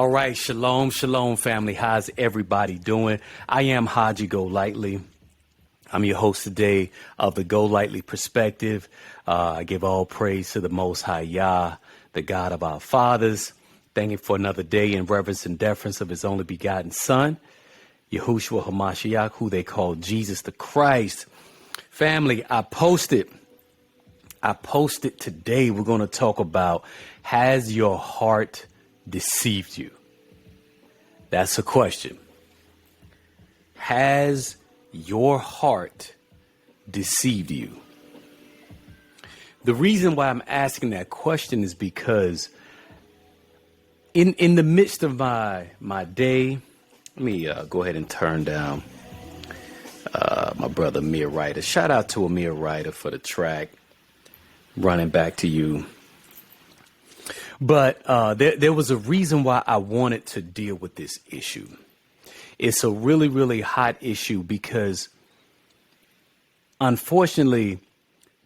All right, shalom, shalom, family. How's everybody doing? I am Haji Golightly. I'm your host today of the Golightly Perspective. I give all praise to the Most High Yah, the God of our fathers. Thank Him for another day in reverence and deference of His only begotten Son, Yahushua HaMashiach, who they call Jesus the Christ. Family, I posted today. We're going to talk about, has your heart deceived you? That's a question. Has your heart deceived you? The reason why I'm asking that question is because in the midst of my day, let me go ahead and turn down my brother Amir Ryder. Shout out to Amir Ryder for the track, Running Back to You. But there was a reason why I wanted to deal with this issue. It's a really, really hot issue because, unfortunately,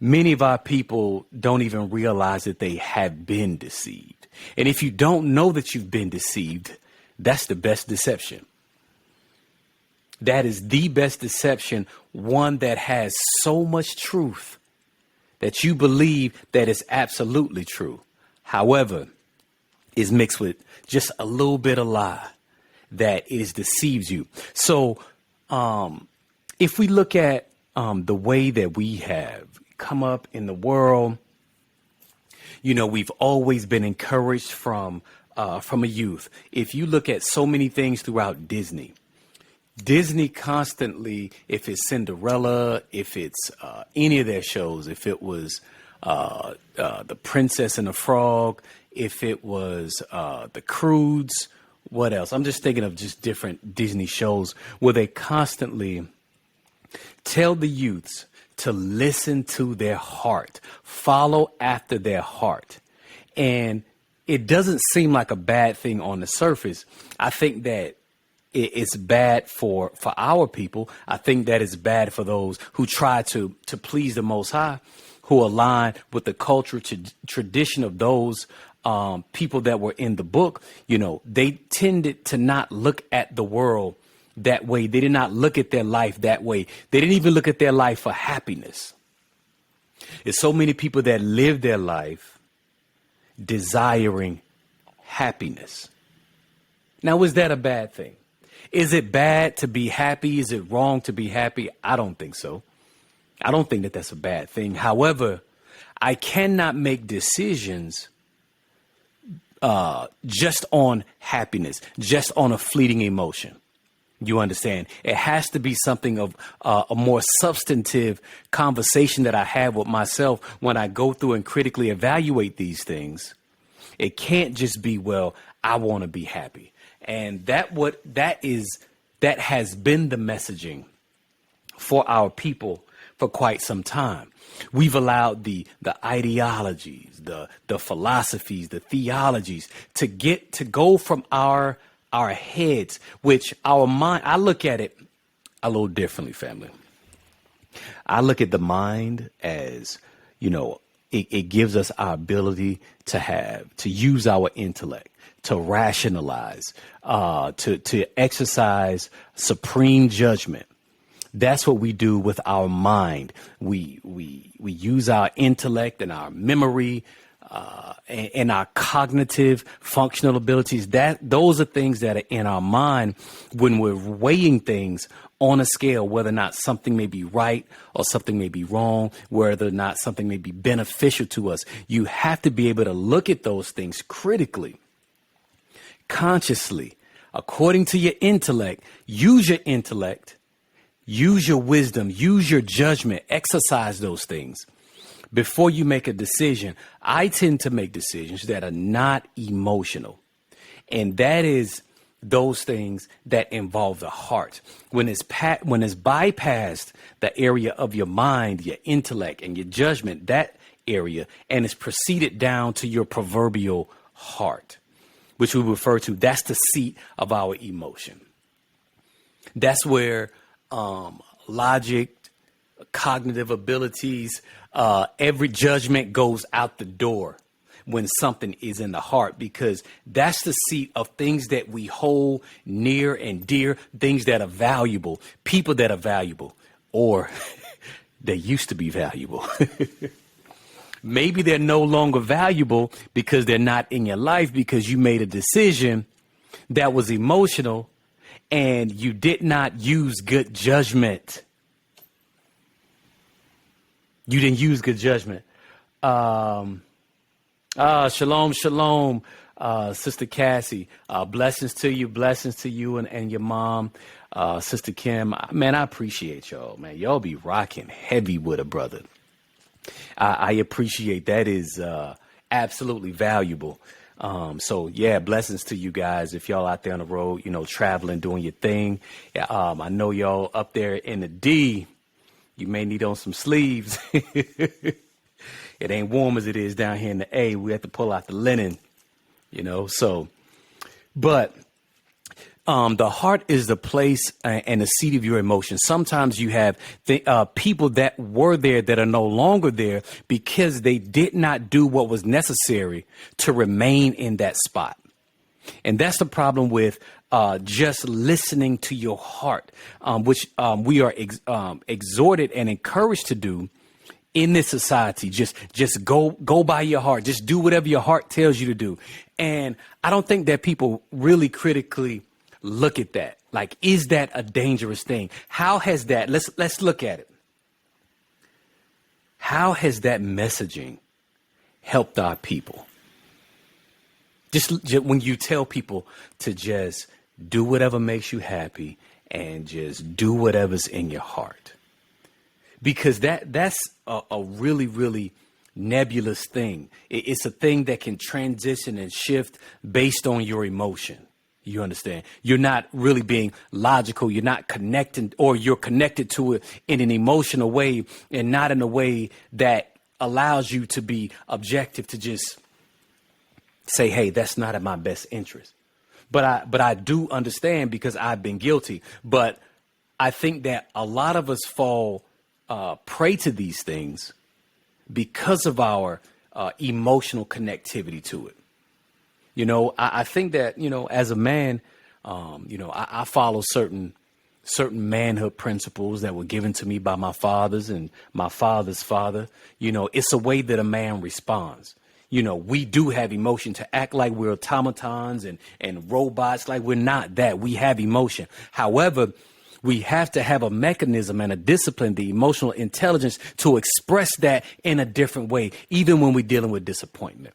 many of our people don't even realize that they have been deceived. And if you don't know that you've been deceived, that's the best deception. That is the best deception, one that has so much truth that you believe that it's absolutely true. However, is mixed with just a little bit of lie that is deceives you. So if we look at the way that we have come up in the world, you know, we've always been encouraged from a youth. If you look at so many things throughout Disney constantly, if it's Cinderella, if it's any of their shows, if it was The Princess and the Frog, if it was The Croods, what else? I'm just thinking of just different Disney shows where they constantly tell the youths to listen to their heart, follow after their heart. And it doesn't seem like a bad thing on the surface. I think that it's bad for our people. I think that it's bad for those who try to please the Most High, who align with the culture tradition of those people that were in the book. You know, they tended to not look at the world that way. They did not look at their life that way. They didn't even look at their life for happiness. There's so many people that live their life desiring happiness. Now, is that a bad thing? Is it bad to be happy? Is it wrong to be happy? I don't think so. I don't think that that's a bad thing. However, I cannot make decisions just on happiness, just on a fleeting emotion. You understand? It has to be something of a more substantive conversation that I have with myself when I go through and critically evaluate these things. It can't just be, well, I want to be happy. And that has been the messaging for our people for quite some time. We've allowed the ideologies, the philosophies, the theologies to go from our heads, which our mind, I look at it a little differently, family. I look at the mind as, you know, it gives us our ability to use our intellect, to rationalize, to exercise supreme judgment. That's what we do with our mind. We use our intellect and our memory and our cognitive functional abilities. Those are things that are in our mind when we're weighing things on a scale, whether or not something may be right or something may be wrong, whether or not something may be beneficial to us. You have to be able to look at those things critically, consciously, according to your intellect. Use your intellect. Use your wisdom, use your judgment, exercise those things before you make a decision. I tend to make decisions that are not emotional. And that is those things that involve the heart. When it's bypassed the area of your mind, your intellect and your judgment, that area, and it's proceeded down to your proverbial heart, which we refer to, that's the seat of our emotion. That's where logic, cognitive abilities, every judgment goes out the door. when something is in the heart, because that's the seat of things that we hold near and dear, things that are valuable, people that are valuable, or they used to be valuable. Maybe they're no longer valuable because they're not in your life, because you made a decision that was emotional and you did not use good judgment. You didn't use good judgment. Shalom, shalom, Sister Cassie. Blessings to you and your mom, Sister Kim. Man, I appreciate y'all, man. Y'all be rocking heavy with a brother. I appreciate that. Is absolutely valuable. So yeah, blessings to you guys. If y'all out there on the road, traveling, doing your thing. I know y'all up there in the D, you may need on some sleeves. It ain't warm as it is down here in the A. We have to pull out the linen, but the heart is the place and the seat of your emotions. Sometimes you have people that were there that are no longer there because they did not do what was necessary to remain in that spot. And that's the problem with just listening to your heart, which we are exhorted and encouraged to do in this society. Just go by your heart. Just do whatever your heart tells you to do. And I don't think that people really critically look at that. Like, is that a dangerous thing? How has that, let's look at it. How has that messaging helped our people? Just when you tell people to just do whatever makes you happy and just do whatever's in your heart. Because that's a really, really nebulous thing. It's a thing that can transition and shift based on your emotion. You understand? You're not really being logical. You're not connecting, or you're connected to it in an emotional way and not in a way that allows you to be objective, to just say, hey, that's not in my best interest. But I do understand, because I've been guilty. But I think that a lot of us fall prey to these things because of our emotional connectivity to it. I think that, as a man, I follow certain manhood principles that were given to me by my fathers and my father's father. It's a way that a man responds. We do have emotion. To act like we're automatons and robots, like we're not that. We have emotion. However, we have to have a mechanism and a discipline, the emotional intelligence, to express that in a different way, even when we're dealing with disappointment.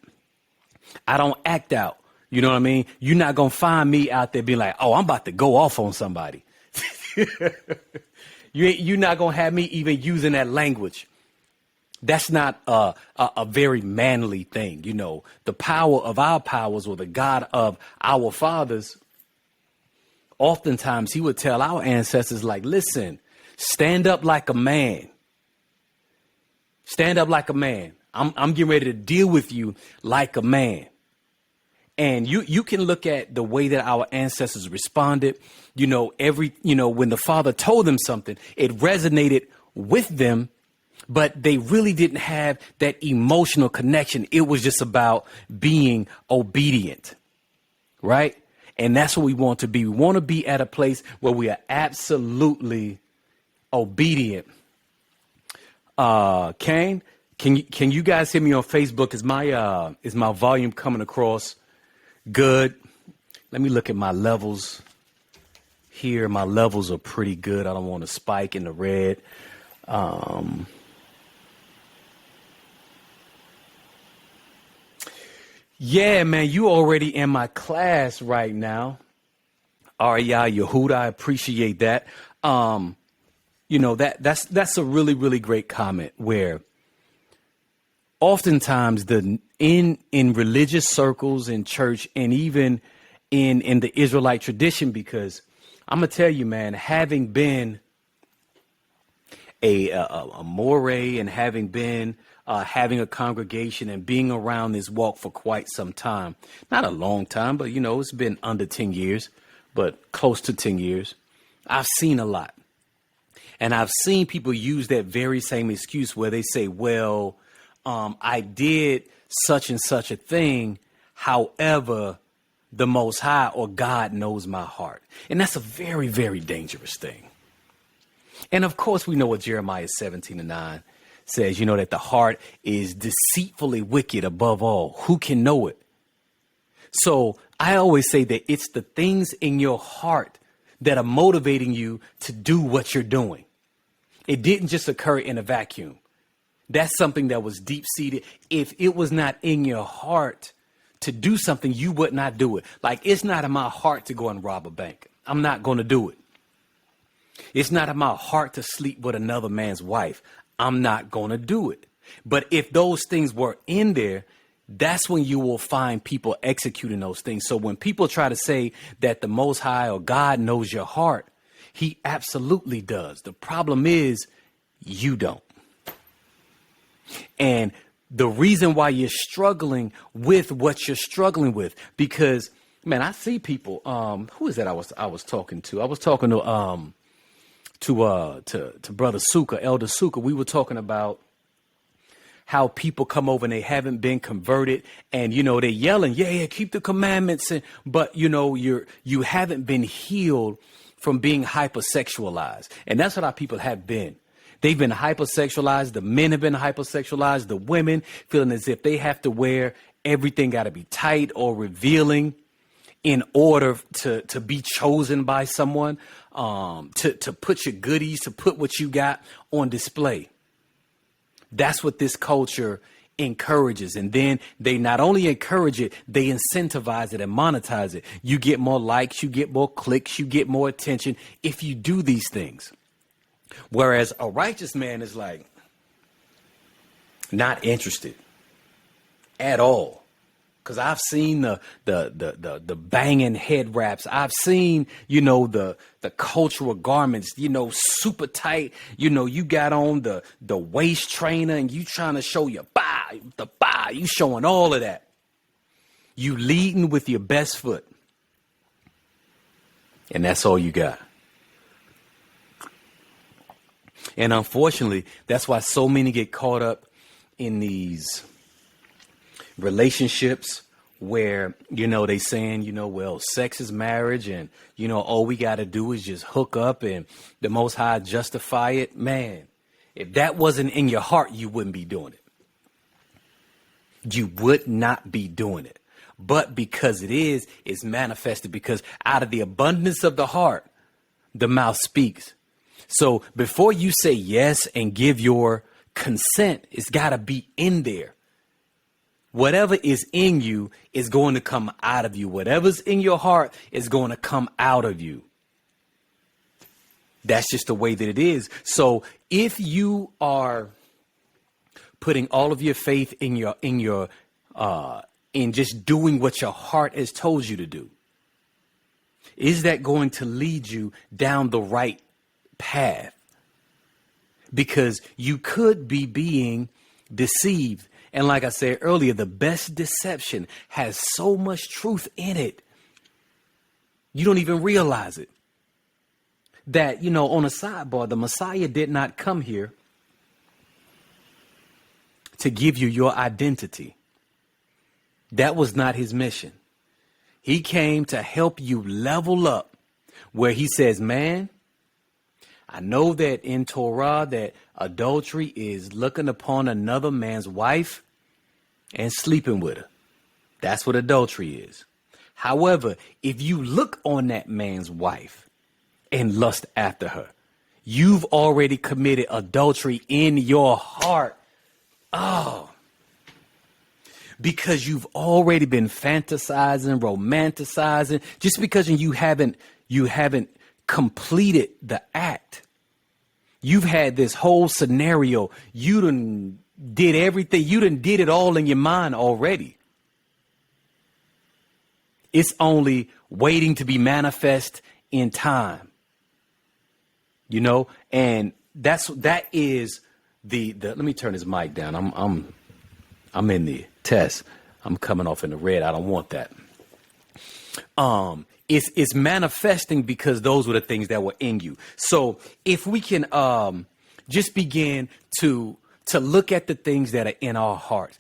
I don't act out. You know what I mean? You're not going to find me out there being like, oh, I'm about to go off on somebody. You're not going to have me even using that language. That's not a very manly thing. The power of our powers, or the God of our fathers, oftentimes he would tell our ancestors, like, listen, stand up like a man. Stand up like a man. I'm getting ready to deal with you like a man. And you can look at the way that our ancestors responded. When the father told them something, it resonated with them, but they really didn't have that emotional connection. It was just about being obedient, right? And that's what we want to be. We want to be at a place where we are absolutely obedient. Kane, can you guys hear me on Facebook? Is my volume coming across good? Let me look at my levels here. My levels are pretty good. I don't want to spike in the red. Yeah, man, you already in my class right now. Arya Yehuda, I appreciate that. That's a really, really great comment, where oftentimes in religious circles, in church, and even in the Israelite tradition, because I'm gonna tell you, man, having been a moray, and having been having a congregation and being around this walk for quite some time, not a long time, but it's been under 10 years, but close to 10 years. I've seen a lot, and I've seen people use that very same excuse where they say, well, I did such and such a thing. However, the Most High or God knows my heart. And that's a very, very dangerous thing. And of course, we know what Jeremiah 17:9 says, that the heart is deceitfully wicked above all. Who can know it? So I always say that it's the things in your heart that are motivating you to do what you're doing. It didn't just occur in a vacuum. That's something that was deep seated. If it was not in your heart to do something, you would not do it. Like, it's not in my heart to go and rob a bank. I'm not going to do it. It's not in my heart to sleep with another man's wife. I'm not going to do it. But if those things were in there, that's when you will find people executing those things. So when people try to say that the Most High or God knows your heart, he absolutely does. The problem is you don't. And the reason why you're struggling with what you're struggling with, because, man, I see people. Who is that I was talking to? I was talking to Brother Suka, Elder Suka. We were talking about how people come over and they haven't been converted, and they're yelling, yeah, keep the commandments, but you haven't been healed from being hypersexualized, and that's what our people have been. They've been hypersexualized. The men have been hypersexualized. The women feeling as if they have to wear everything, got to be tight or revealing in order to be chosen by someone, to put your goodies, to put what you got on display. That's what this culture encourages. And then they not only encourage it, they incentivize it and monetize it. You get more likes, you get more clicks, you get more attention if you do these things. Whereas a righteous man is like, not interested at all. Because I've seen the banging head wraps. I've seen, the cultural garments, super tight. You got on the waist trainer and you trying to show your thigh, you showing all of that. You leading with your best foot. And that's all you got. And unfortunately, that's why so many get caught up in these relationships where, they saying, well, sex is marriage and, all we got to do is just hook up and the Most High justify it. Man, if that wasn't in your heart, you wouldn't be doing it. You would not be doing it. But because it is, it's manifested, because out of the abundance of the heart, the mouth speaks. So before you say yes and give your consent, it's got to be in there. Whatever is in you is going to come out of you. Whatever's in your heart is going to come out of you. That's just the way that it is. So if you are putting all of your faith in just doing what your heart has told you to do, is that going to lead you down the right path? Because you could be being deceived. And like I said earlier, the best deception has so much truth in it. You don't even realize it. That, on a sidebar, the Messiah did not come here to give you your identity. That was not his mission. He came to help you level up, where he says, man, I know that in Torah that adultery is looking upon another man's wife and sleeping with her. That's what adultery is. However, if you look on that man's wife and lust after her, you've already committed adultery in your heart. Oh, because you've already been fantasizing, romanticizing, just because you haven't completed the act. You've had this whole scenario. You done did everything. You done did it all in your mind already. It's only waiting to be manifest in time. And that is the let me turn this mic down. I'm in the test. I'm coming off in the red. I don't want that. It's manifesting because those were the things that were in you. So if we can just begin to to look at the things that are in our hearts.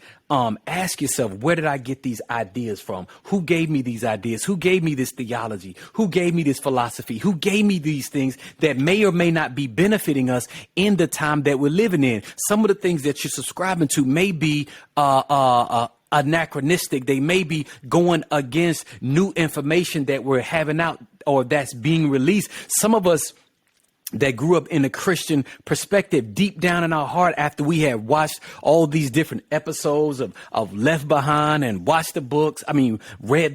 Ask yourself, where did I get these ideas from? Who gave me these ideas? Who gave me this theology? Who gave me this philosophy? Who gave me these things that may or may not be benefiting us in the time that we're living in? Some of the things that you're subscribing to may be anachronistic. They may be going against new information that we're having out or that's being released. Some of us that grew up in a Christian perspective, deep down in our heart, after we had watched all these different episodes of Left Behind and read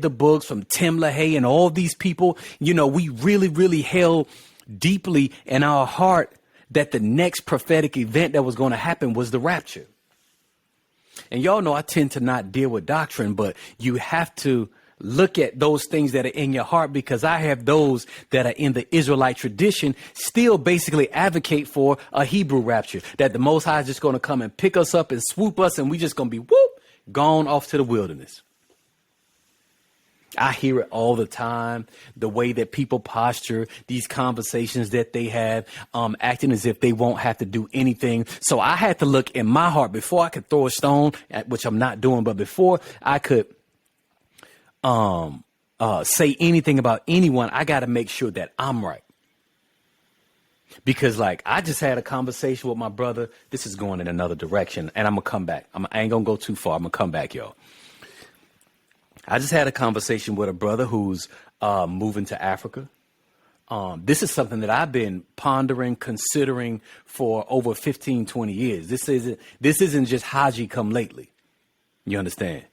the books from Tim LaHaye and all these people, we really, really held deeply in our heart that the next prophetic event that was going to happen was the rapture. And y'all know I tend to not deal with doctrine, but you have to look at those things that are in your heart, because I have those that are in the Israelite tradition still basically advocate for a Hebrew rapture, that the Most High is just going to come and pick us up and swoop us, and we just going to be gone off to the wilderness. I hear it all the time, the way that people posture these conversations that they have, acting as if they won't have to do anything. So I had to look in my heart before I could throw a stone, which I'm not doing, but before I could say anything about anyone, I got to make sure that I'm right. Because I just had a conversation with my brother. This is going in another direction, and I'm going to come back. I ain't going to go too far. I'm going to come back, y'all. I just had a conversation with a brother who's moving to Africa. This is something that I've been pondering, considering for over 15, 20 years. This isn't just Haji come lately. You understand?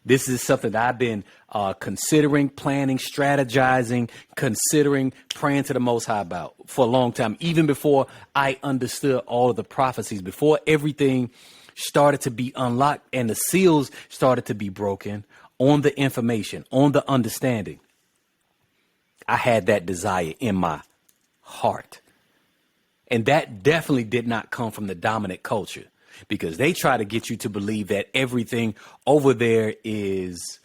This is something that I've been considering, planning, strategizing, considering, praying to the Most High about for a long time, even before I understood all of the prophecies, before everything started to be unlocked and the seals started to be broken on the information, on the understanding. I had that desire in my heart. And that definitely did not come from the dominant culture, because they try to get you to believe that everything over there is,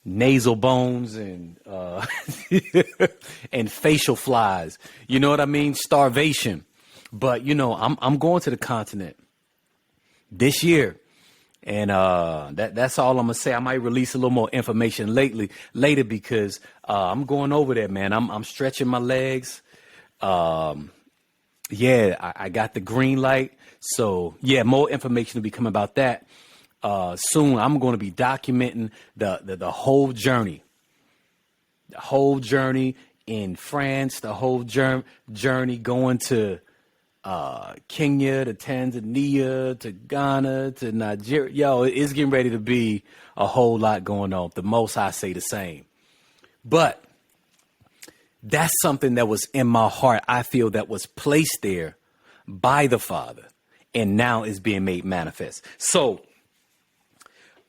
nasal bones and and facial flies. You know what I mean? Starvation. But, I'm going to the continent this year. And that's all I'm going to say. I might release a little more information later because I'm going over there, man. I'm stretching my legs. I got the green light. So, more information will be coming about that soon. I'm going to be documenting the whole journey. The whole journey in France, the whole journey going to Kenya, to Tanzania, to Ghana, to Nigeria. Yo, it's getting ready to be a whole lot going on. The Most High say the same. But that's something that was in my heart. I feel that was placed there by the Father and now is being made manifest. So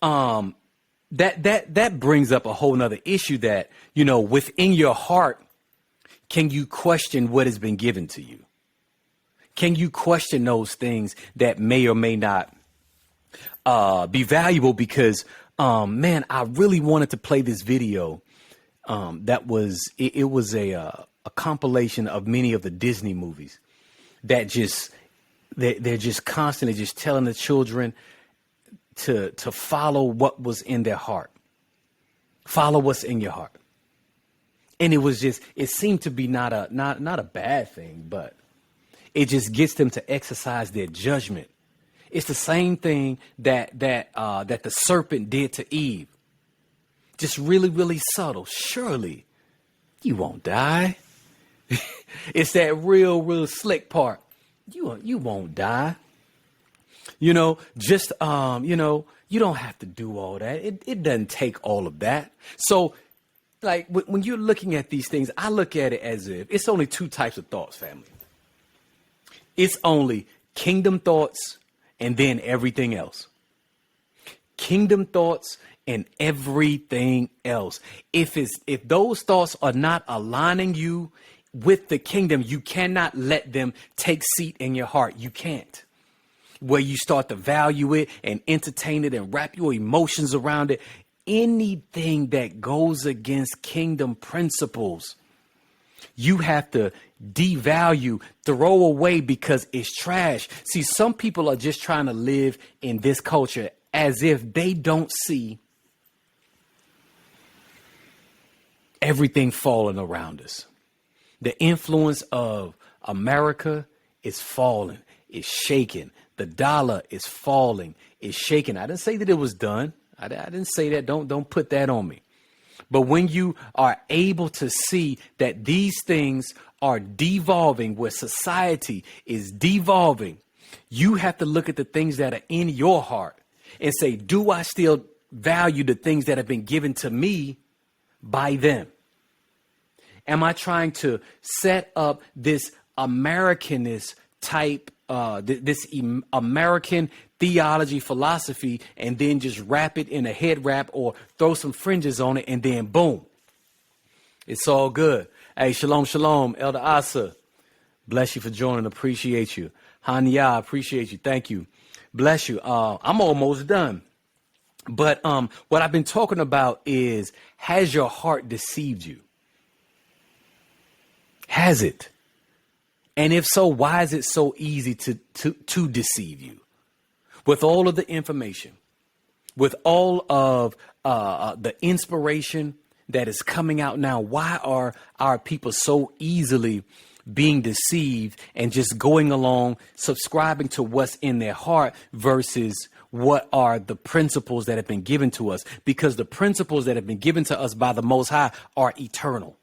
that brings up a whole nother issue that, within your heart, can you question what has been given to you? Can you question those things that may or may not be valuable? Because, I really wanted to play this video. That was a compilation of many of the Disney movies that they're just constantly just telling the children to follow what was in their heart. Follow what's in your heart. And it seemed to be not a bad thing, but it just gets them to exercise their judgment. It's the same thing that the serpent did to Eve. Just really, really subtle. Surely you won't die. It's that real, real slick part. You won't die. You don't have to do all that. It doesn't take all of that. So when you're looking at these things, I look at it as if it's only two types of thoughts, family. It's only kingdom thoughts and then everything else. Kingdom thoughts and everything else. If those thoughts are not aligning you with the kingdom, you cannot let them take seat in your heart. You can't. Where you start to value it and entertain it and wrap your emotions around it. Anything that goes against kingdom principles You have to devalue, throw away because it's trash. See, some people are just trying to live in this culture as if they don't see everything falling around us. The influence of America is falling, is shaking. The dollar is falling, is shaking. I didn't say that it was done. I didn't say that. Don't put that on me. But when you are able to see that these things are devolving, where society is devolving, you have to look at the things that are in your heart and say, do I still value the things that have been given to me by them? Am I trying to set up this Americanist type, American theology, philosophy, and then just wrap it in a head wrap or throw some fringes on it and then boom, it's all good. Hey, shalom, shalom, Elder Asa. Bless you for joining. Appreciate you. Hania, appreciate you. Thank you. Bless you. I'm almost done. But what I've been talking about is, has your heart deceived you? Has it? And if so, why is it so easy to deceive you? With all of the information, with all of the inspiration that is coming out now, why are our people so easily being deceived and just going along, subscribing to what's in their heart versus what are the principles that have been given to us? Because the principles that have been given to us by the Most High are eternal.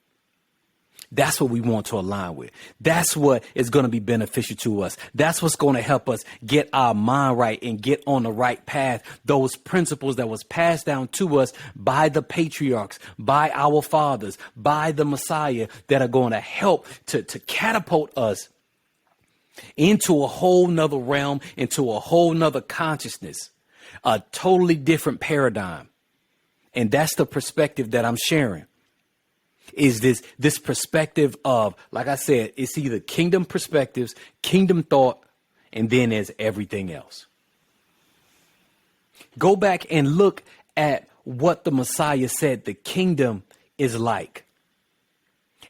That's what we want to align with. That's what is going to be beneficial to us. That's what's going to help us get our mind right and get on the right path. Those principles that was passed down to us by the patriarchs, by our fathers, by the Messiah, that are going to help to catapult us into a whole nother realm, into a whole nother consciousness, a totally different paradigm. And that's the perspective that I'm sharing. Is this perspective of, like I said, it's either kingdom perspectives, kingdom thought, and then there's everything else. Go back and look at what the Messiah said the kingdom is like.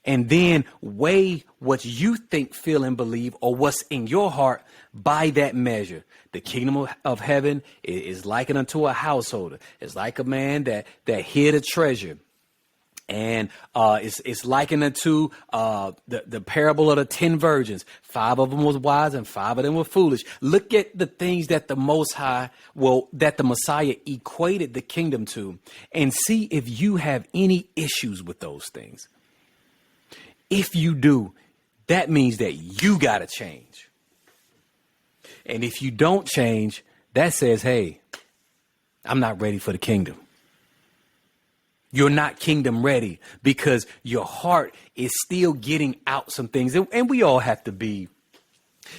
And then weigh what you think, feel, and believe, or what's in your heart by that measure. The kingdom of heaven is likened unto a householder. It's like a man that hid a treasure. And it's likened unto the parable of the 10 virgins. 5 of them was wise and 5 of them were foolish. Look at the things that the Most High, that the Messiah equated the kingdom to, and see if you have any issues with those things. If you do, that means that you got to change. And if you don't change, that says, hey, I'm not ready for the kingdom. You're not kingdom ready because your heart is still getting out some things. And we all have to be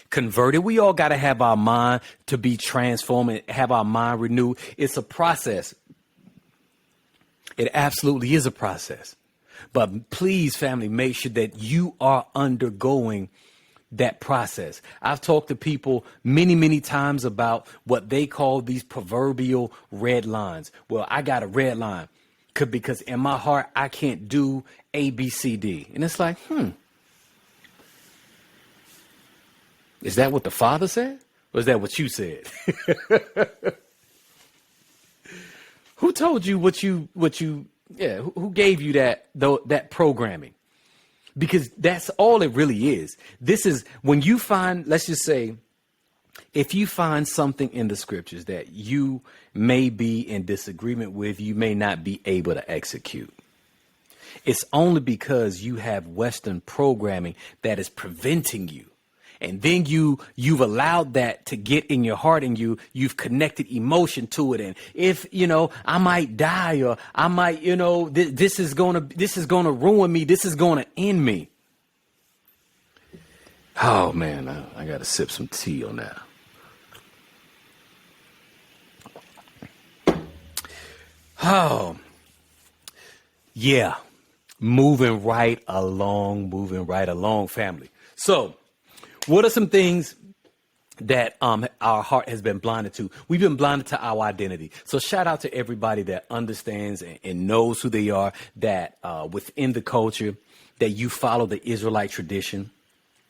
converted. We all got to have our mind to be transformed and have our mind renewed. It's a process. It absolutely is a process. But please, family, make sure that you are undergoing that process. I've talked to people many, many times about what they call these proverbial red lines. Well, I got a red line. Because in my heart, I can't do A, B, C, D. And it's like, is that what the Father said? Or is that what you said? Who told you who gave you that programming? Because that's all it really is. This is when you find, let's just say, if you find something in the scriptures that you may be in disagreement with, you may not be able to execute. It's only because you have Western programming that is preventing you. And then you've allowed that to get in your heart and you've connected emotion to it. And if, I might die or I might, this is going to ruin me. This is going to end me. Oh man, I got to sip some tea on that. Oh, yeah. Moving right along, family. So what are some things that our heart has been blinded to? We've been blinded to our identity. So shout out to everybody that understands and knows who they are, that within the culture, that you follow the Israelite tradition,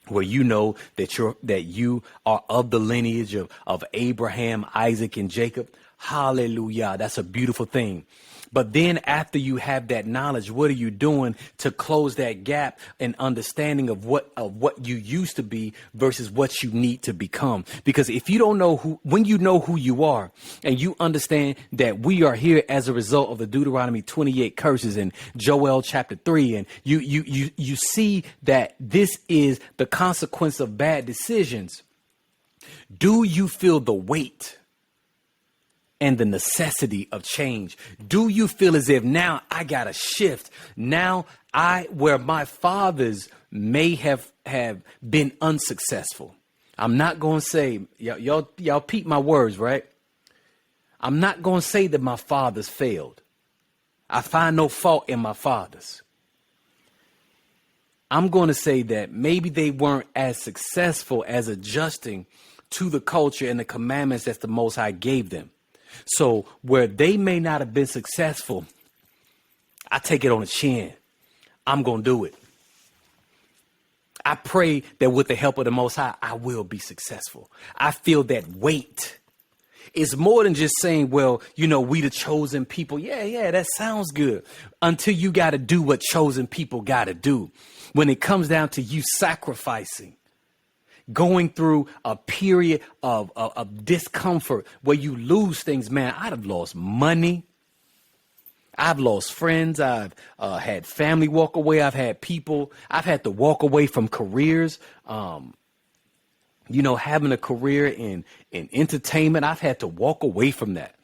where you know that you are of the lineage of Abraham, Isaac, and Jacob. Hallelujah. That's a beautiful thing. But then after you have that knowledge, what are you doing to close that gap and understanding of what you used to be versus what you need to become? Because if you don't know when you know who you are and you understand that we are here as a result of the Deuteronomy 28 curses and Joel chapter 3, and you see that this is the consequence of bad decisions, do you feel the weight and the necessity of change? Do you feel as if now I got to shift? Now where my fathers may have been unsuccessful. I'm not going to say, y'all peep my words, right? I'm not going to say that my fathers failed. I find no fault in my fathers. I'm going to say that maybe they weren't as successful as adjusting to the culture and the commandments that the Most High gave them. So where they may not have been successful, I take it on the chin. I'm going to do it. I pray that with the help of the Most High, I will be successful. I feel that weight. It's more than just saying, well, we the chosen people. Yeah, that sounds good. Until you got to do what chosen people got to do. When it comes down to you sacrificing, going through a period of discomfort where you lose things, man. I'd have lost money. I've lost friends. I've had family walk away. I've had to walk away from careers. Having a career in entertainment, I've had to walk away from that.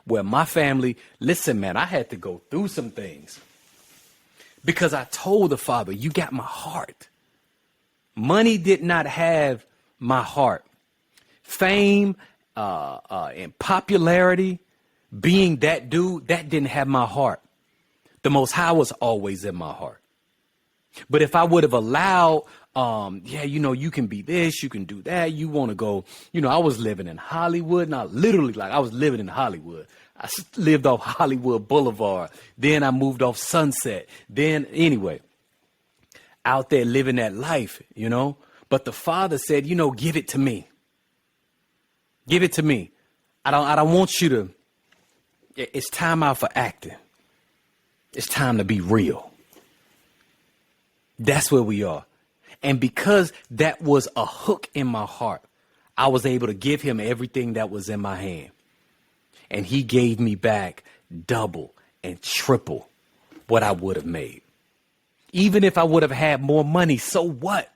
Where my family, listen, man, I had to go through some things because I told the Father, you got my heart. Money did not have my heart. Fame and popularity, being that dude, that didn't have my heart. The Most High was always in my heart. But if I would have allowed, you can be this, you can do that, you want to go, I was living in Hollywood, not literally I was living in Hollywood. I lived off Hollywood Boulevard. Then I moved off Sunset. Then anyway, out there living that life, but the Father said, give it to me. Give it to me. I don't want you to. It's time out for acting. It's time to be real. That's where we are. And because that was a hook in my heart, I was able to give him everything that was in my hand. And he gave me back double and triple what I would have made. Even if I would have had more money, so what?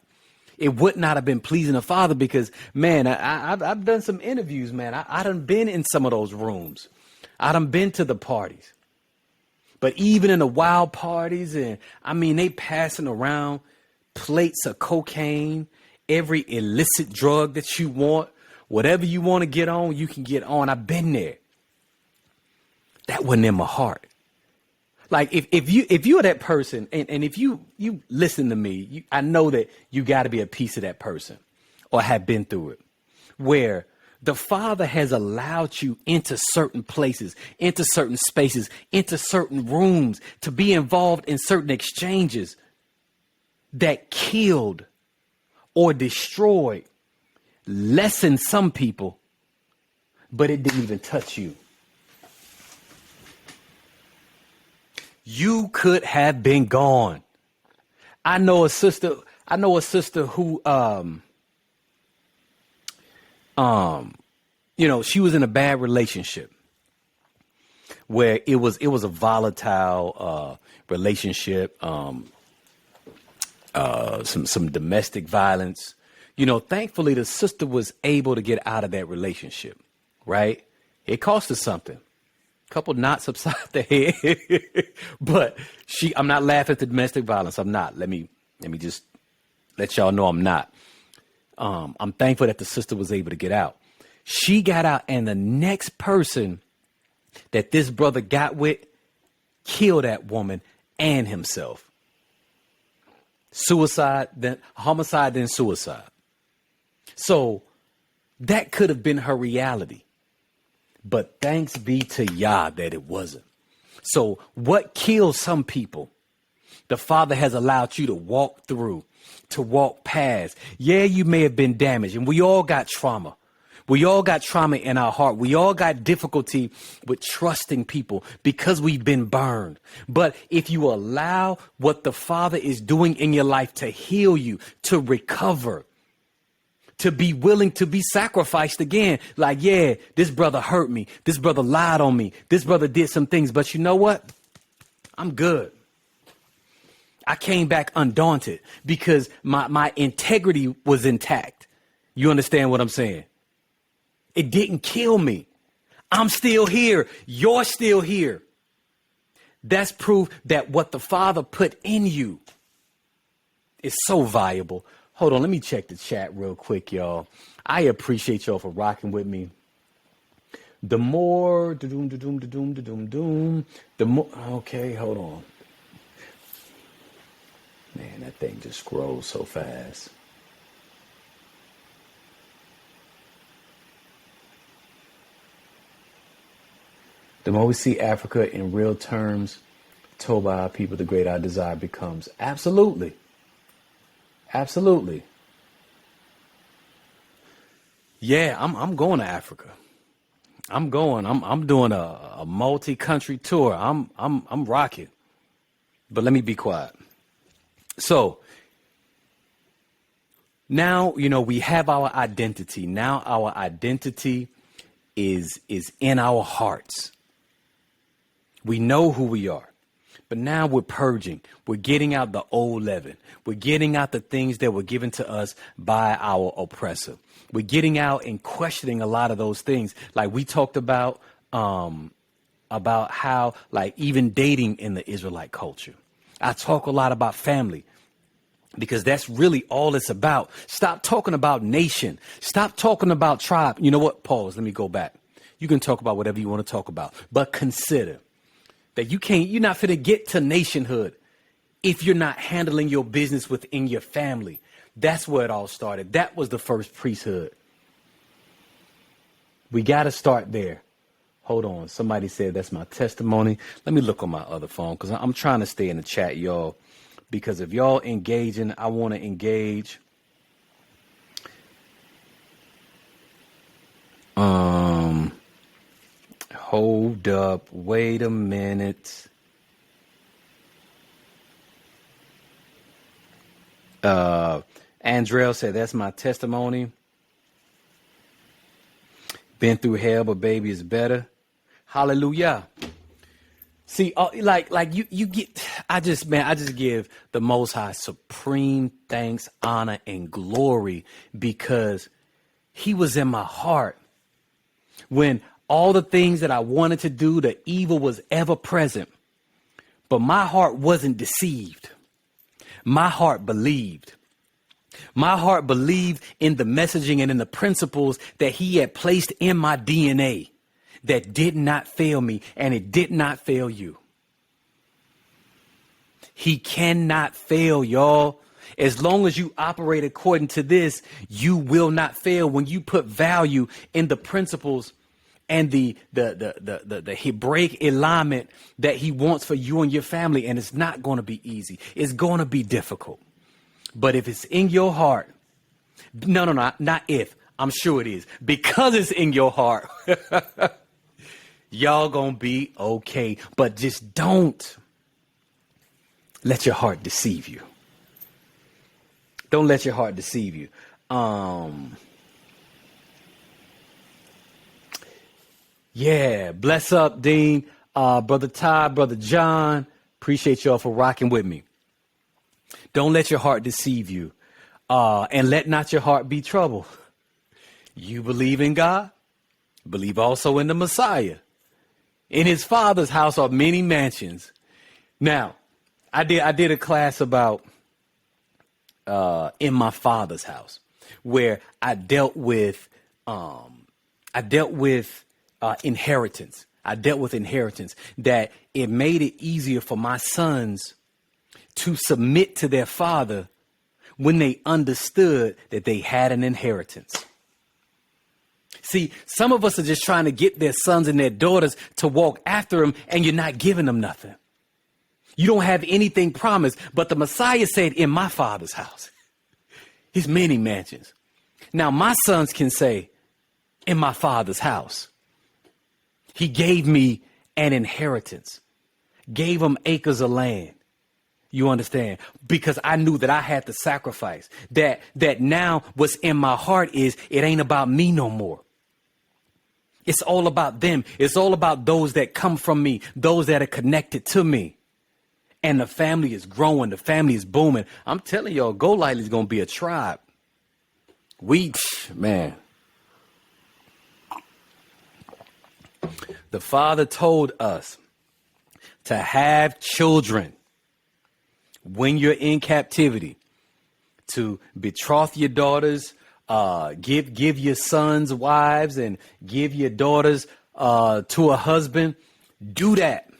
It would not have been pleasing the Father because, man, I've done some interviews, man. I done been in some of those rooms. I done been to the parties. But even in the wild parties, and they passing around plates of cocaine, every illicit drug that you want, whatever you want to get on, you can get on. I've been there. That wasn't in my heart. Like if you are that person and if you listen to me, I know that you got to be a piece of that person or have been through it, where the Father has allowed you into certain places, into certain spaces, into certain rooms to be involved in certain exchanges that killed or destroyed, lessened some people, but it didn't even touch you. You could have been gone. I know a sister who, she was in a bad relationship where it was a volatile, relationship, some domestic violence. Thankfully the sister was able to get out of that relationship, right? It cost her something. Couple knots upside the head, but I'm not laughing at the domestic violence. I'm not. Let me just let y'all know I'm not. I'm thankful that the sister was able to get out. She got out, and the next person that this brother got with killed that woman and himself. Suicide, then homicide, then suicide. So that could have been her reality. But thanks be to Yah that it wasn't. So what kills some people the Father has allowed you to walk through, to walk past. Yeah, you may have been damaged, and we all got trauma. We all got trauma in our heart. We all got difficulty with trusting people because we've been burned. But if you allow what the Father is doing in your life to heal you, to recover, to be willing to be sacrificed again. Like, yeah, this brother hurt me. This brother lied on me. This brother did some things. But you know what? I'm good. I came back undaunted because my integrity was intact. You understand what I'm saying? It didn't kill me. I'm still here. You're still here. That's proof that what the Father put in you is so valuable. Hold on, let me check the chat real quick, y'all. I appreciate y'all for rocking with me. The more, the more, okay, hold on. Man, that thing just scrolls so fast. The more we see Africa in real terms told by our people, the greater our desire becomes. Absolutely. Absolutely. Yeah, I'm going to Africa. I'm doing a multi-country tour. I'm rocking. But let me be quiet. So now, we have our identity. Now our identity is in our hearts. We know who we are. But now we're purging. We're getting out the old leaven. We're getting out the things that were given to us by our oppressor. We're getting out and questioning a lot of those things. Like we talked about how, like, even dating in the Israelite culture. I talk a lot about family because that's really all it's about. Stop talking about nation. Stop talking about tribe. You know what? Pause. Let me go back. You can talk about whatever you want to talk about, but consider that you're not finna get to nationhood if you're not handling your business within your family. That's where it all started. That was the first priesthood. We got to start there. Hold on. Somebody said that's my testimony. Let me look on my other phone because I'm trying to stay in the chat, y'all, because if y'all engaging, I want to engage. Hold up. Wait a minute. Andrell said, that's my testimony. Been through hell, but baby is better. Hallelujah. See, you get, I just give the Most High supreme thanks, honor, and glory because he was in my heart when all the things that I wanted to do, the evil was ever present. But my heart wasn't deceived. My heart believed. My heart believed in the messaging and in the principles that he had placed in my DNA that did not fail me, and it did not fail you. He cannot fail, y'all. As long as you operate according to this, you will not fail when you put value in the principles and the Hebraic alignment that he wants for you and your family. And it's not going to be easy. It's going to be difficult. But if it's in your heart, no, not if. I'm sure it is. Because it's in your heart, y'all going to be okay. But just don't let your heart deceive you. Don't let your heart deceive you. Yeah, bless up, Dean, Brother Ty, Brother John. Appreciate y'all for rocking with me. Don't let your heart deceive you, and let not your heart be troubled. You believe in God, believe also in the Messiah. In his Father's house are many mansions. Now, I did a class about in my Father's house, where I dealt with inheritance. I dealt with inheritance, that it made it easier for my sons to submit to their father when they understood that they had an inheritance. See, some of us are just trying to get their sons and their daughters to walk after them, and you're not giving them nothing. You don't have anything promised, but the Messiah said, in my Father's house, his many mansions. Now my sons can say, in my Father's house. He gave me an inheritance, gave them acres of land. You understand? Because I knew that I had to sacrifice, that now what's in my heart is it ain't about me no more. It's all about them. It's all about those that come from me, those that are connected to me. And the family is growing. The family is booming. I'm telling y'all, Golightly is going to be a tribe. Man. The Father told us to have children when you're in captivity, to betroth your daughters, give your sons wives and give your daughters to a husband. Do that.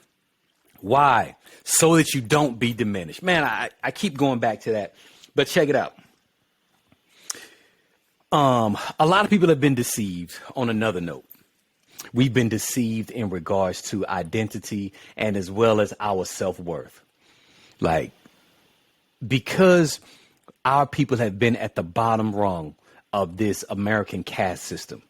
Why? So that you don't be diminished. Man, I keep going back to that, but check it out. A lot of people have been deceived on another note. We've been deceived in regards to identity and as well as our self-worth. Like, because our people have been at the bottom rung of this American caste system,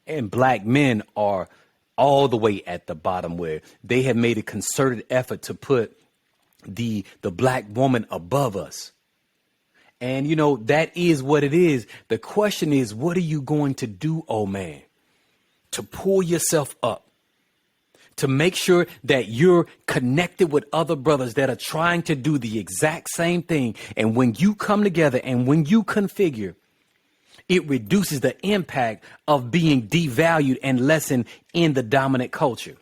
and black men are all the way at the bottom, where they have made a concerted effort to put the black woman above us. And, you know, that is what it is. The question is, what are you going to do, oh man, to pull yourself up, to make sure that you're connected with other brothers that are trying to do the exact same thing? And when you come together and when you configure, it reduces the impact of being devalued and lessened in the dominant culture.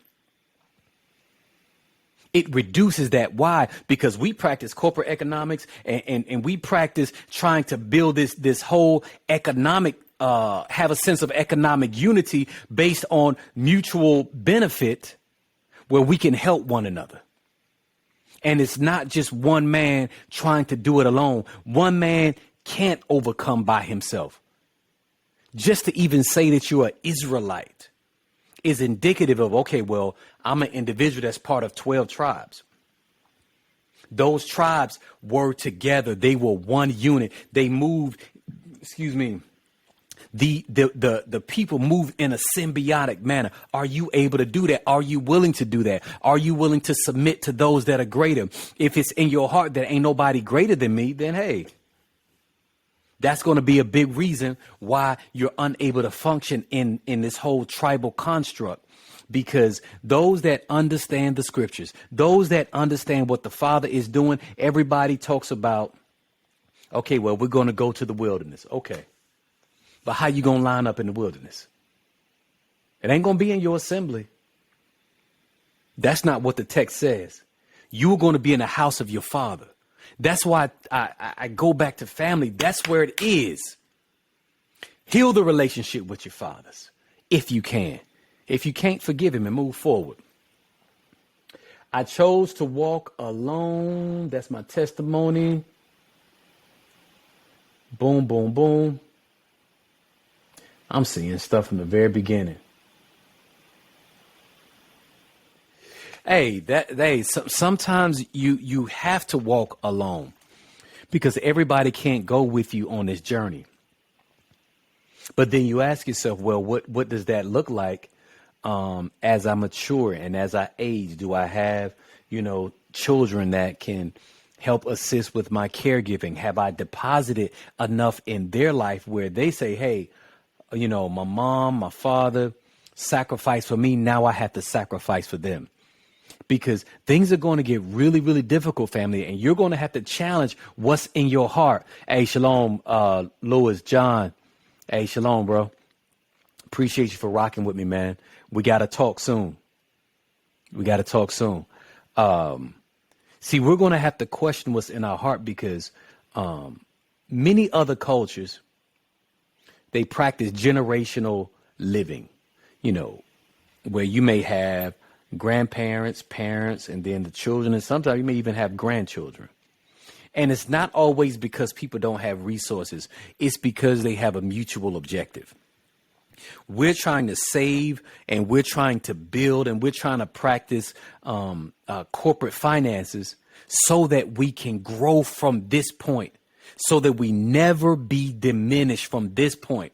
It reduces that. Why? Because we practice corporate economics and we practice trying to build this whole economic, have a sense of economic unity based on mutual benefit, where we can help one another. And it's not just one man trying to do it alone. One man can't overcome by himself. Just to even say that you're an Israelite is indicative of, okay, well, I'm an individual that's part of 12 tribes. Those tribes were together. They were one unit. They moved, the people move in a symbiotic manner. Are you able to do that? Are you willing to do that? Are you willing to submit to those that are greater? If it's in your heart that ain't nobody greater than me, then hey, that's going to be a big reason why you're unable to function in this whole tribal construct. Because those that understand the scriptures, those that understand what the Father is doing, everybody talks about, okay, well, we're going to go to the wilderness. Okay. But how you going to line up in the wilderness? It ain't going to be in your assembly. That's not what the text says. You're going to be in the house of your Father. That's why I go back to family. That's where it is. Heal the relationship with your fathers if you can. If you can't, forgive him and move forward. I chose to walk alone. That's my testimony. Boom, boom, boom. I'm seeing stuff from the very beginning. Sometimes you have to walk alone because everybody can't go with you on this journey. But then you ask yourself, well, what does that look like as I mature and as I age? Do I have, children that can help assist with my caregiving? Have I deposited enough in their life where they say, hey, my mom, my father sacrificed for me. Now I have to sacrifice for them. Because things are going to get really, really difficult, family, and you're going to have to challenge what's in your heart. Hey, shalom, Louis, John. Hey, shalom, bro. Appreciate you for rocking with me, man. We got to talk soon. See, we're going to have to question what's in our heart because many other cultures, they practice generational living, where you may have grandparents, parents, and then the children, and sometimes you may even have grandchildren. And it's not always because people don't have resources. It's because they have a mutual objective. We're trying to save and we're trying to build and we're trying to practice corporate finances so that we can grow from this point, so that we never be diminished from this point,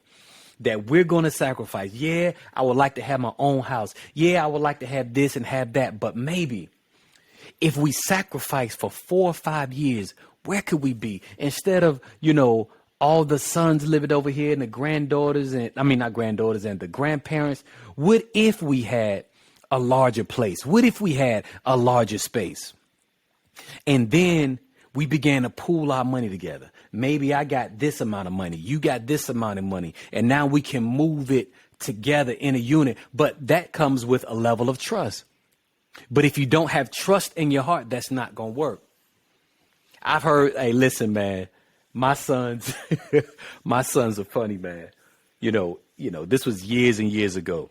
that we're going to sacrifice. Yeah, I would like to have my own house. Yeah, I would like to have this and have that. But maybe if we sacrifice for 4 or 5 years, where could we be? Instead of, all the sons living over here and the granddaughters and not granddaughters and the grandparents. What if we had a larger place? What if we had a larger space? And then we began to pool our money together. Maybe I got this amount of money. You got this amount of money. And now we can move it together in a unit. But that comes with a level of trust. But if you don't have trust in your heart, that's not going to work. I've heard, hey, listen, man, my sons are funny, man. This was years and years ago.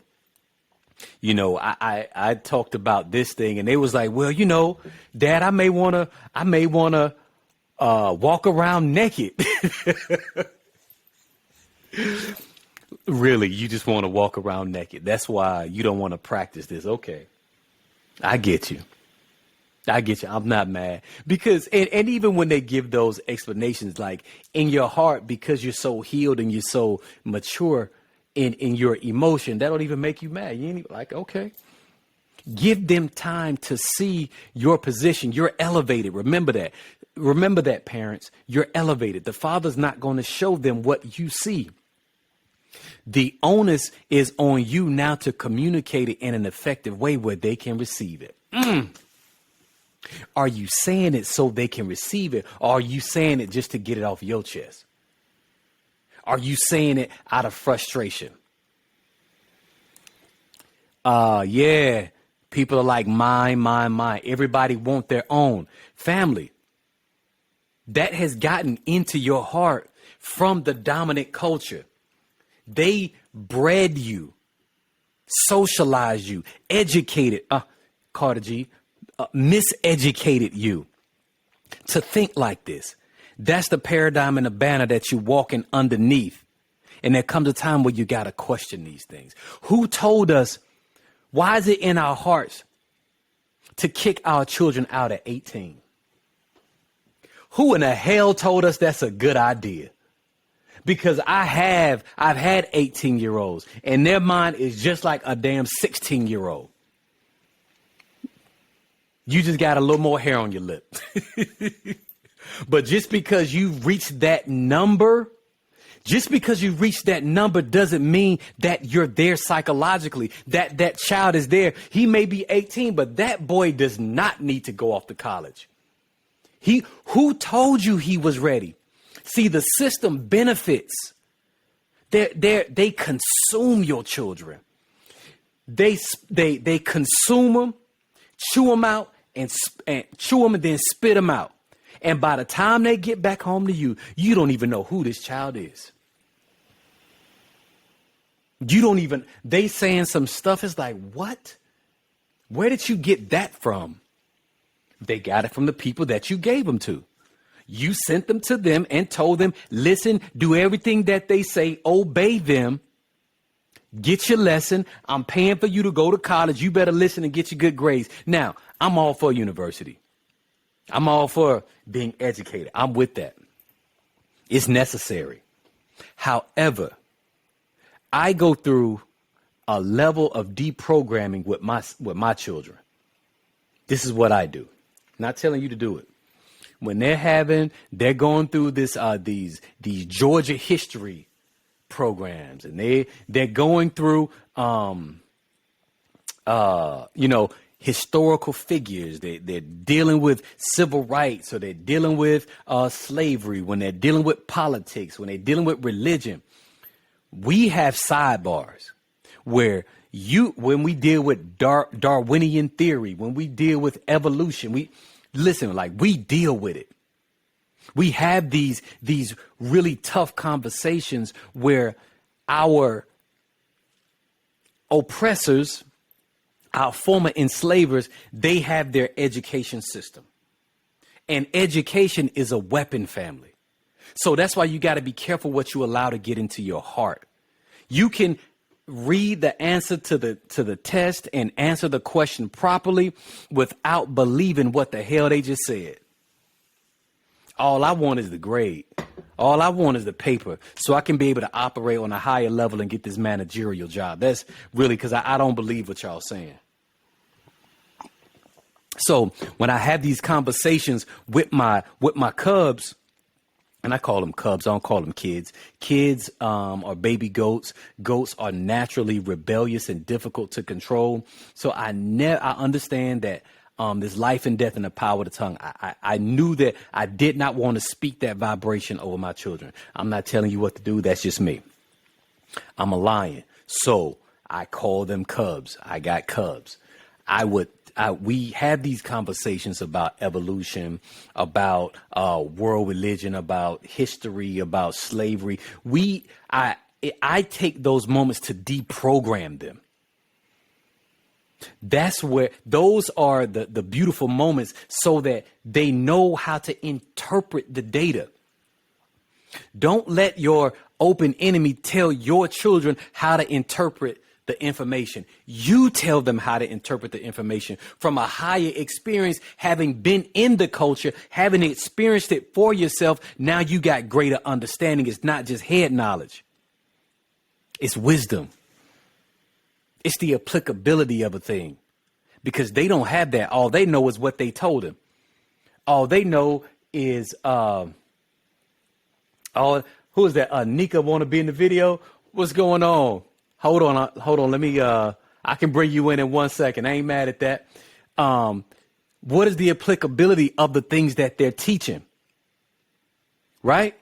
I talked about this thing and they was like, well, Dad, I may want to walk around naked. Really, you just want to walk around naked. That's why you don't want to practice this. Okay. I get you. I'm not mad because, and even when they give those explanations, like in your heart, because you're so healed and you're so mature in your emotion, that don't even make you mad. You ain't even like, okay, give them time to see your position. You're elevated. Remember that, parents, you're elevated. The Father's not going to show them what you see. The onus is on you now to communicate it in an effective way where they can receive it. Are you saying it so they can receive it? Or are you saying it just to get it off your chest? Are you saying it out of frustration? Yeah, people are like, mine. Everybody want their own family. That has gotten into your heart from the dominant culture. They bred you, socialized you, educated, Carter G, miseducated you to think like this. That's the paradigm and the banner that you're walking underneath. And there comes a time where you got to question these things. Who told us? Why is it in our hearts to kick our children out at 18? Who in the hell told us that's a good idea? Because I've had 18-year-olds and their mind is just like a damn 16-year-old. You just got a little more hair on your lip. But just because you've reached that number, doesn't mean that you're there psychologically, that child is there. He may be 18, but that boy does not need to go off to college. Who told you he was ready? See, the system benefits. They consume your children. They consume them, chew them out, and chew them and then spit them out. And by the time they get back home to you, you don't even know who this child is. They saying some stuff. It's like, what? Where did you get that from? They got it from the people that you gave them to. You sent them to them and told them, listen, do everything that they say, obey them, get your lesson. I'm paying for you to go to college. You better listen and get your good grades. Now, I'm all for university. I'm all for being educated. I'm with that. It's necessary. However, I go through a level of deprogramming with my children. This is what I do. Not telling you to do it. When they're going through these Georgia history programs, and they're going through historical figures. They're dealing with civil rights, or they're dealing with slavery. When they're dealing with politics, when they're dealing with religion, we have sidebars where when we deal with Darwinian theory, when we deal with evolution, we deal with it. We have these really tough conversations where our oppressors, our former enslavers, they have their education system. And education is a weapon, family. So that's why you got to be careful what you allow to get into your heart. You can read the answer to the test and answer the question properly without believing what the hell they just said. All I want is the grade. All I want is the paper so I can be able to operate on a higher level and get this managerial job. That's really because I don't believe what y'all saying. So when I have these conversations with my cubs, and I call them cubs, I don't call them kids. Kids are baby goats. Goats are naturally rebellious and difficult to control. So I understand that there's life and death in the power of the tongue. I knew that I did not want to speak that vibration over my children. I'm not telling you what to do. That's just me. I'm a lion. So I call them cubs. I got cubs. We had these conversations about evolution, about world religion, about history, about slavery. I take those moments to deprogram them. That's where those are the beautiful moments so that they know how to interpret the data. Don't let your open enemy tell your children how to interpret the information. You tell them how to interpret the information from a higher experience, having been in the culture, having experienced it for yourself. Now you got greater understanding. It's not just head knowledge. It's wisdom. It's the applicability of a thing, because they don't have that. All they know is what they told them. All they know is, who is that? Nika want to be in the video? What's going on? Hold on. Let me, I can bring you in 1 second. I ain't mad at that. What is the applicability of the things that they're teaching? Right?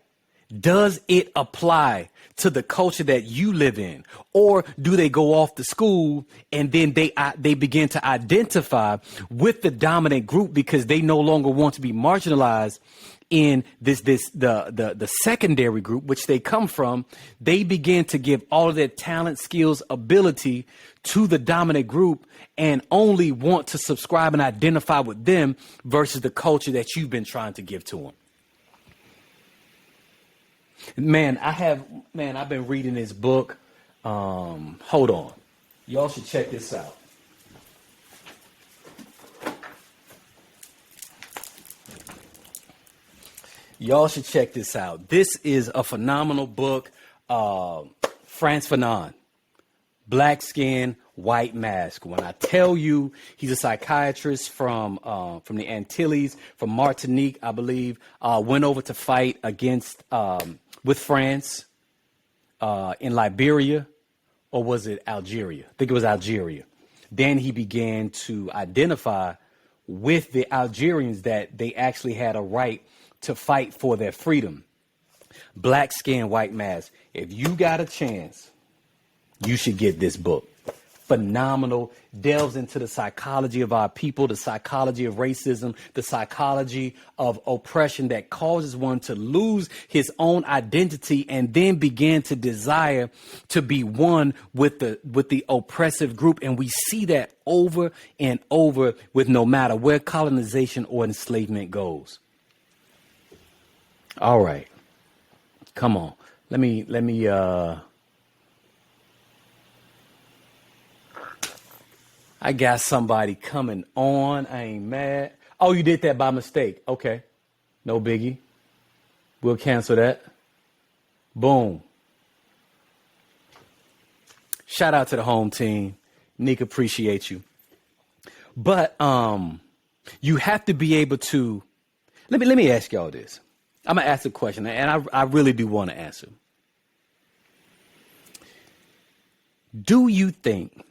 Does it apply to the culture that you live in? Or do they go off to school and then they begin to identify with the dominant group because they no longer want to be marginalized in the secondary group, which they come from? They begin to give all of their talent, skills, ability to the dominant group and only want to subscribe and identify with them versus the culture that you've been trying to give to them. Man, I've been reading this book. Hold on. Y'all should check this out. Y'all should check this out. This is a phenomenal book. Frantz Fanon, Black Skin, White Mask. When I tell you he's a psychiatrist from the Antilles, from Martinique, I believe, went over to fight against with France in Liberia, or was it Algeria? I think it was Algeria. Then he began to identify with the Algerians that they actually had a right to fight for their freedom. Black Skin, White Mask. If you got a chance, you should get this book. Phenomenal. Delves into the psychology of our people, the psychology of racism, the psychology of oppression that causes one to lose his own identity and then begin to desire to be one with the oppressive group. And we see that over and over with no matter where colonization or enslavement goes. All right. Come on. Let me I got somebody coming on. I ain't mad. Oh, you did that by mistake. Okay. No biggie. We'll cancel that. Boom. Shout out to the home team. Nick, appreciate you. But you have to be able to let me ask y'all this. I'm gonna ask a question, and I really do want to answer. Do you think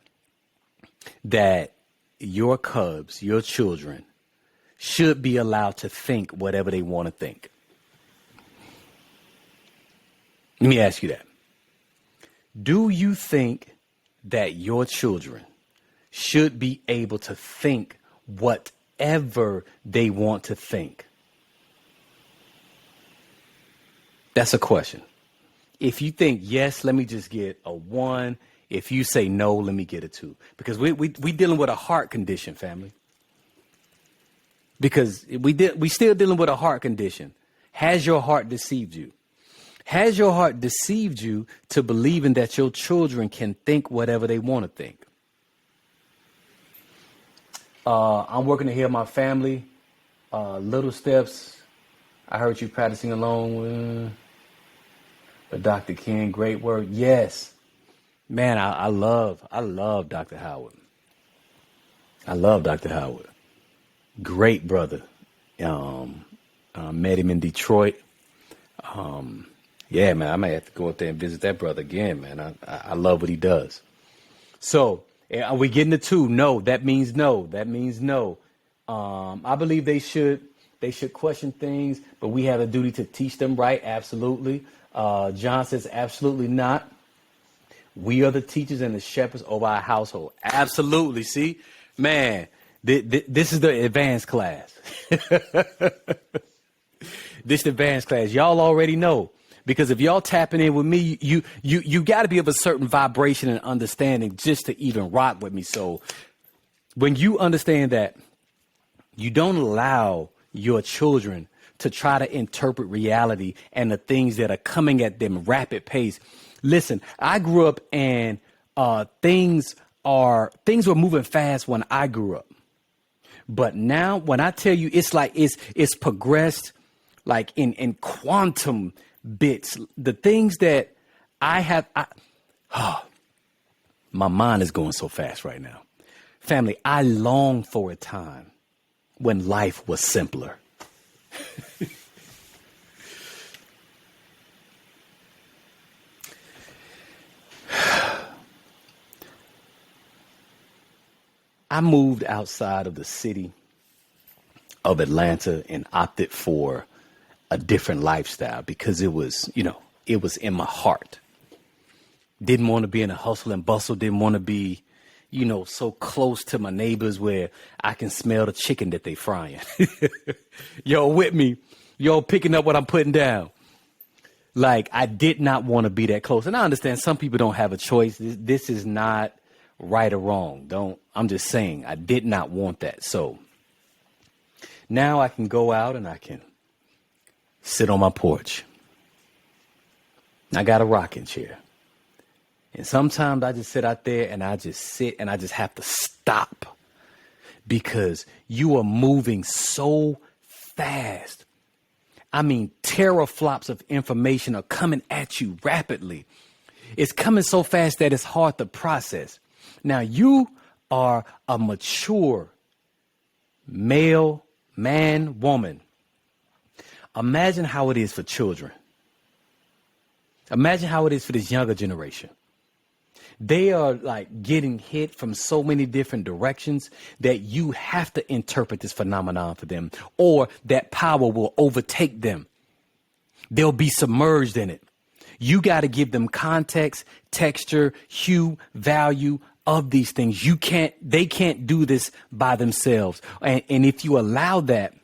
that your cubs, your children, should be allowed to think whatever they want to think? Let me ask you that. Do you think that your children should be able to think whatever they want to think? That's a question. If you think yes, let me just get a 1. If you say no, let me get a 2. Because we dealing with a heart condition, family. Because we still dealing with a heart condition. Has your heart deceived you? Has your heart deceived you to believing that your children can think whatever they want to think? I'm working to heal my family. Little steps. I heard you practicing alone with. But Dr. Ken, great work. Yes. Man, I love Dr. Howard. I love Dr. Howard. Great brother. Met him in Detroit. Yeah, man, I might have to go up there and visit that brother again, man. I love what he does. So, are we getting the two? No, that means no. That means no. I believe they should question things, but we have a duty to teach them right. Absolutely. John says absolutely not. We are the teachers and the shepherds over our household. Absolutely. See, man, this is the advanced class. This advanced class. Y'all already know. Because if y'all tapping in with me, you got to be of a certain vibration and understanding just to even rock with me. So when you understand that you don't allow your children to try to interpret reality and the things that are coming at them rapid pace. Listen, I grew up and things were moving fast when I grew up. But now when I tell you, it's like it's progressed like in quantum bits. The things that my mind is going so fast right now. Family, I long for a time when life was simpler. I moved outside of the city of Atlanta and opted for a different lifestyle because it was in my heart. Didn't want to be in a hustle and bustle. Didn't want to be, so close to my neighbors where I can smell the chicken that they frying. Y'all with me? Y'all picking up what I'm putting down? Like, I did not want to be that close. And I understand some people don't have a choice. This is not right or wrong. I'm just saying I did not want that. So now I can go out and I can sit on my porch. I got a rocking chair. And sometimes I just sit out there and I just sit and I just have to stop because you are moving so fast. I mean, teraflops of information are coming at you rapidly. It's coming so fast that it's hard to process. Now, you are a mature male, man, woman. Imagine how it is for children. Imagine how it is for this younger generation. They are like getting hit from so many different directions that you have to interpret this phenomenon for them, or that power will overtake them. They'll be submerged in it. You got to give them context, texture, hue, value of these things. They can't do this by themselves. And if you allow that,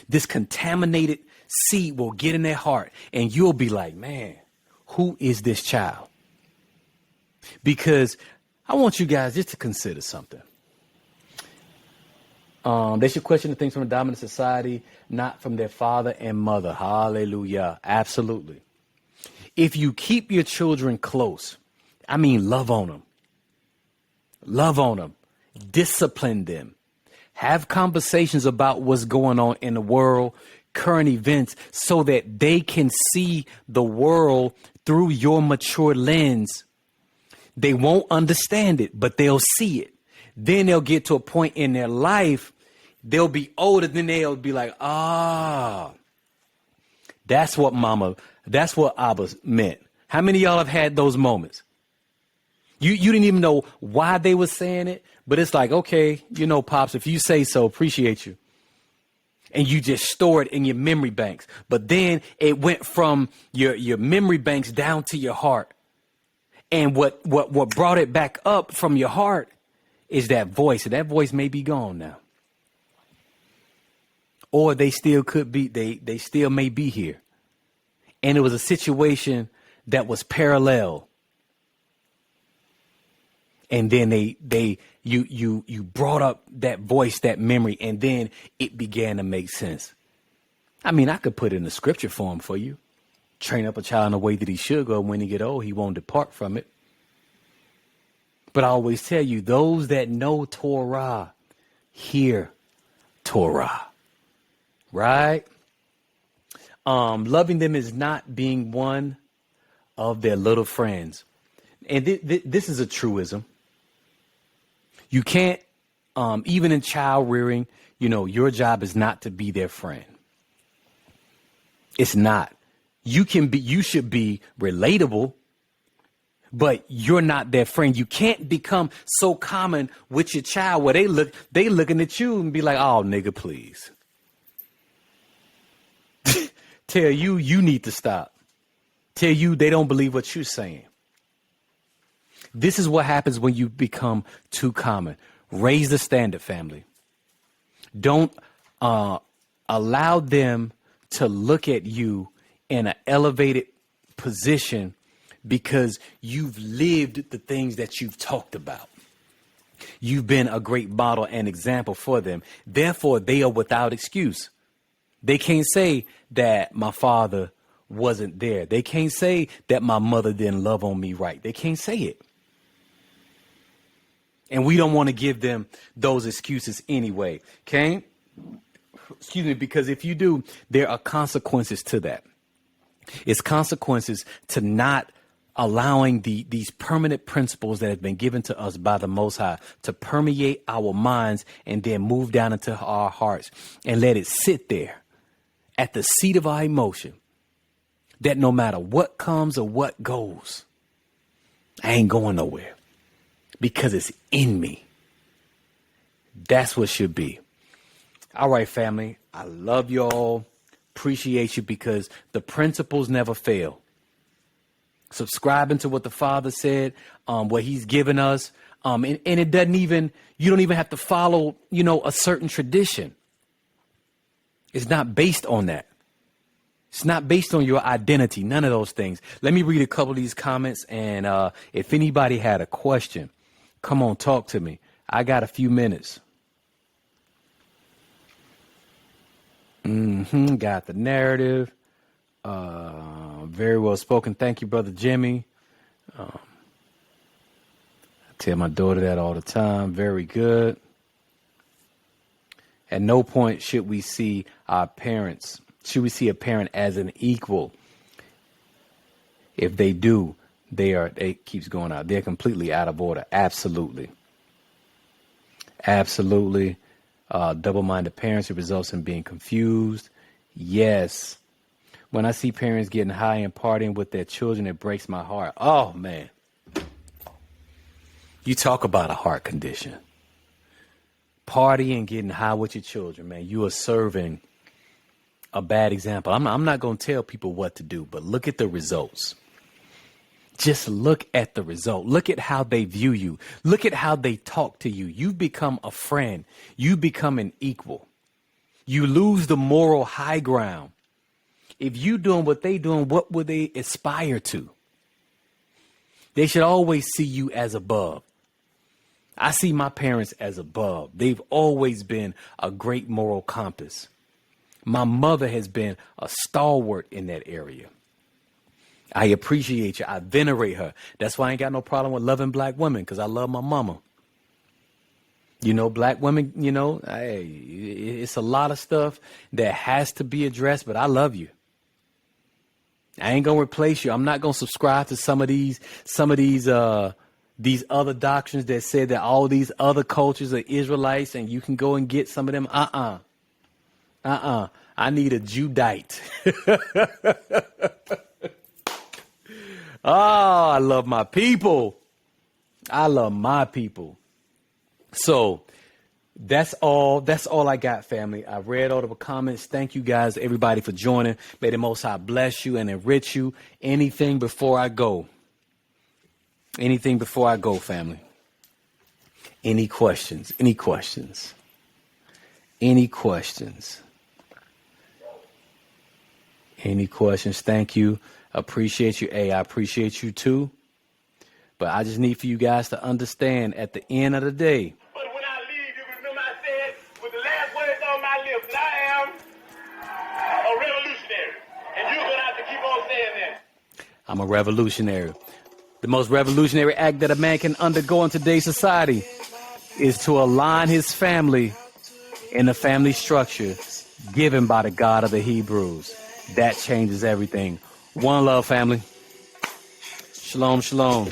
this contaminated seed will get in their heart and you'll be like, man, who is this child? Because I want you guys just to consider something. They should question the things from a dominant society, not from their father and mother. Hallelujah. Absolutely. If you keep your children close, I mean, love on them, discipline them, have conversations about what's going on in the world, current events, so that they can see the world through your mature lens. They won't understand it, but they'll see it. Then they'll get to a point in their life, they'll be older, then they'll be like, that's what Abba meant. How many of y'all have had those moments? You didn't even know why they were saying it, but it's like, okay, Pops, if you say so, appreciate you. And you just store it in your memory banks. But then it went from your memory banks down to your heart. And what brought it back up from your heart is that voice. And that voice may be gone now. Or they still could be, they still may be here. And it was a situation that was parallel. And then you brought up that voice, that memory, and then it began to make sense. I mean, I could put it in the scripture form for you. Train up a child in the way that he should go. When he get old, he won't depart from it. But I always tell you, those that know Torah, hear Torah, right? Loving them is not being one of their little friends. And this is a truism. You can't, even in child rearing, your job is not to be their friend. It's not. You should be relatable, but you're not their friend. You can't become so common with your child where they looking at you and be like, oh, nigga, please. Tell you need to stop. Tell you they don't believe what you're saying. This is what happens when you become too common. Raise the standard, family. Don't allow them to look at you in an elevated position because you've lived the things that you've talked about. You've been a great model and example for them. Therefore, they are without excuse. They can't say that my father wasn't there. They can't say that my mother didn't love on me right. They can't say it. And we don't want to give them those excuses anyway. Okay? Excuse me, because if you do, there are consequences to that. It's consequences to not allowing these permanent principles that have been given to us by the Most High to permeate our minds and then move down into our hearts and let it sit there at the seat of our emotion, that no matter what comes or what goes, I ain't going nowhere because it's in me. That's what should be. All right, family. I love y'all. Appreciate you because the principles never fail. Subscribing to what the Father said, what he's given us. And it doesn't even, you don't even have to follow, a certain tradition. It's not based on that. It's not based on your identity. None of those things. Let me read a couple of these comments. And if anybody had a question, come on, talk to me. I got a few minutes. Got the narrative. Very well spoken. Thank you, Brother Jimmy. I tell my daughter that all the time. Very good. At no point should we see a parent as an equal. If they do, it keeps going out. They're completely out of order. Absolutely. Absolutely. Double-minded parents, it results in being confused. Yes. When I see parents getting high and partying with their children, it breaks my heart. Oh, man. You talk about a heart condition. Partying, getting high with your children, man. You are serving a bad example. I'm not going to tell people what to do, but look at the results. Just look at the result. Look at how they view you. Look at how they talk to you. You become a friend. You become an equal. You lose the moral high ground. If you doing what they doing, what would they aspire to? They should always see you as above. I see my parents as above. They've always been a great moral compass. My mother has been a stalwart in that area. I appreciate you. I venerate her. That's why I ain't got no problem with loving black women, because I love my mama. Black women, it's a lot of stuff that has to be addressed, but I love you. I ain't gonna replace you. I'm not gonna subscribe to some of these other doctrines that say that all these other cultures are Israelites and you can go and get some of them. I need a Judite. Oh, I love my people. I love my people. So that's all I got, family. I read all the comments. Thank you guys, everybody, for joining. May the Most High bless you and enrich you. Anything before I go, family? Any questions? Any questions? Any questions? Any questions? Thank you. Appreciate you. Hey, I appreciate you too. But I just need for you guys to understand at the end of the day. But when I leave, you remember I said with the last words on my lips, that I am a revolutionary. And you're going to have to keep on saying that. I'm a revolutionary. The most revolutionary act that a man can undergo in today's society is to align his family in a family structure given by the God of the Hebrews. That changes everything. One love, family. Shalom, shalom.